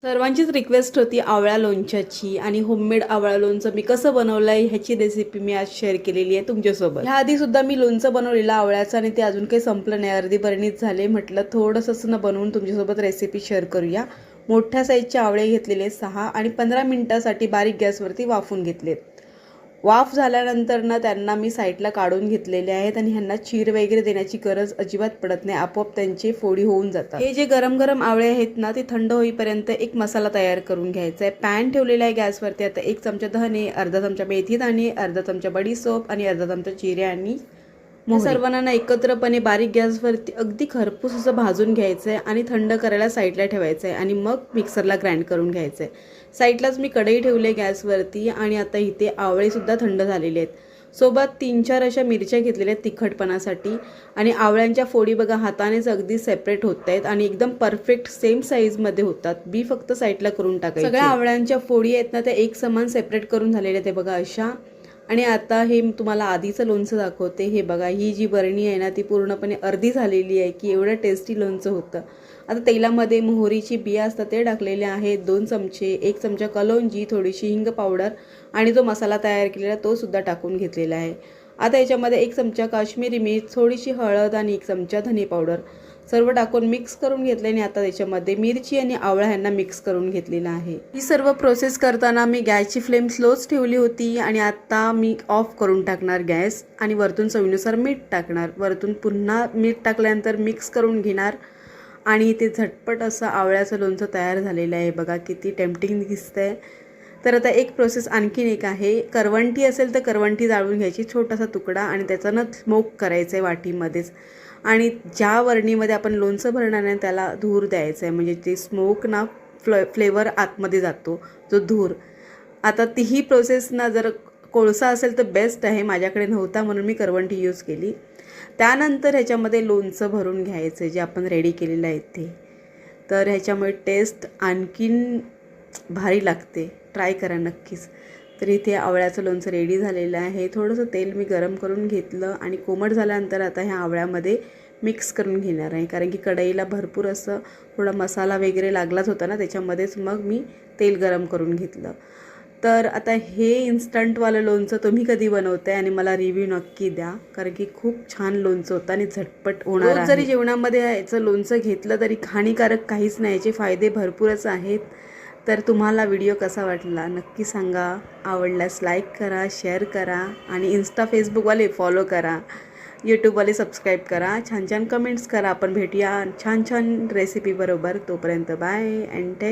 सर्वांचीच रिक्वेस्ट होती आवळा लोणच्याची आणि होममेड आवळा लोणचं मी कसं बनवलं आहे ह्याची रेसिपी मी आज शेअर केलेली आहे तुमच्यासोबत। ह्याआधी सुद्धा मी लोणचं बनवलेलं आवळ्याचं आणि ते अजून काही संपलं नाही, अर्धी बरणीच झाले। म्हटलं थोडंसं न बनवून तुमच्यासोबत रेसिपी शेअर करूया। मोठ्या साईजचे आवळे घेतलेले 6 आणि 15 मिनिटांसाठी बारीक गॅसवरती वाफून घेतलेत। वाफ झाल्यानंतर ना त्यांना मी साईडला काढून घेतलेले आहेत आणि ह्यांना चीर वगैरे देण्याची गरज अजिबात पडत नाही, आपोआप त्यांची फोडी होऊन जातात। हे जे गरम गरम आवळे आहेत ना ते थंड होईपर्यंत एक मसाला तयार करून घ्यायचा आहे। पॅन ठेवलेला आहे गॅसवरती। आता 1 चमचा धने, अर्धा चमचा मेथी दाणे, अर्धा चमचा बडीशेप आणि अर्धा चमचा जिरे आणि मोहरी सर्वांना एकत्रपणे बारीक गॅसवरती अगदी खरपूस असं भाजून घ्यायचं आहे आणि थंड करायला साईडला ठेवायचं आहे आणि मग मिक्सरला ग्राइंड करून घ्यायचं आहे। साईडलाच मी कढई ठेवले गॅसवरती आणि आता इथे आवळे सुद्धा थंड झालेले आहेत। सोबत 3-4 अशा मिरच्या घेतलेल्या आहेत तिखटपणासाठी आणि आवळ्यांच्या फोडी बघा हातानेच अगदी सेपरेट होत आहेत आणि एकदम परफेक्ट सेम साईजमध्ये होतात। बी फक्त साईडला करून टाकायची। सगळ्या आवळ्यांच्या फोडी आहेत ना त्या एक समान सेपरेट करून झालेल्या आहेत बघा अशा। आणि आता हे तुम्हाला आधीचं लोणचं दाखवते। हे बघा ही जी बरणी आहे ना ती पूर्णपणे अर्धी झालेली आहे की एवढं टेस्टी लोणचं होतं। आता तेलामध्ये मोहरीची बिया असतात ते टाकलेले आहेत 2 चमचे, 1 चमचा कलौंजी, थोडीशी हिंग पावडर आणि जो मसाला तयार केलेला तो सुद्धा टाकून घेतलेला आहे। आता याच्यामध्ये 1 चमचा काश्मीरी मिर्च, थोडीशी हळद आणि 1 चमचा धने पावडर सर्व टाकून मिक्स करून घेतले आणि आता त्याच्यामध्ये मिरची आणि आवळा ह्यांना मिक्स करून घेतलेला आहे। ही सर्व प्रोसेस करताना मी गॅसची फ्लेम स्लोच ठेवली होती आणि आता मी ऑफ करून टाकणार गॅस आणि वरतून चवीनुसार मीठ टाकणार। वरतून पुन्हा मीठ टाकल्यानंतर मिक्स करून घेणार आणि ते झटपट असं आवळ्याचं लोणचं तयार झालेलं आहे। बघा किती टेम्पटिंग दिसतंय। तर आता एक प्रोसेस आणखीन एक आहे। करवंटी असेल तर करवंटी जाळून घ्यायची, छोटासा तुकडा आणि त्याचा ना स्मोक करायचं आहे वाटीमध्येच आणि ज्या वरणीमध्ये आपण लोणचं भरणार आहे त्याला धूर द्यायचा आहे, म्हणजे ते स्मोक ना फ्लेवर आतमध्ये जातो जो धूर। आता तीही प्रोसेस ना जर कोळसा असेल तर बेस्ट आहे, माझ्याकडे नव्हता म्हणून मी करवंटी यूज केली। त्यानंतर ह्याच्यामध्ये लोणचं भरून घ्यायचं जे आपण रेडी केलेलं आहे ते। तर ह्याच्यामुळे टेस्ट आणखीन भारी लागते, ट्राय करा नक्कीच। तर इथे आवळ्याचं लोणचं रेडी झालेलं आहे। थोडंसं तेल मी गरम करून घेतलं आणि कोमट झाल्यानंतर आता ह्या आवळ्यामध्ये मिक्स करून घेणार आहे, कारण की कढईला भरपूर असं थोडा मसाला वगैरे लागलाच होता ना त्याच्यामध्येच मग मी तेल गरम करून घेतलं। तर आता हे इन्स्टंटवालं लोणचं तुम्ही कधी बनवताय आणि मला रिव्ह्यू नक्की द्या, कारण की खूप छान लोणचं होतं आणि झटपट होणार आहे। जरी जेवणामध्ये याचं लोणचं घेतलं तरी हानिकारक काहीच नाही, याचे फायदे भरपूरच आहेत। तर तुम्हाला व्हिडिओ कसा वाटला नक्की सांगा। आवडल्यास लाईक करा, शेअर करा आणि इंस्टा फेसबुकवाले फॉलो करा, यूट्यूबवाले सबस्क्राईब करा, छान छान कमेंट्स करा। आपण भेटूया छान छान रेसिपी बरोबर। तोपर्यंत बाय अँड टेक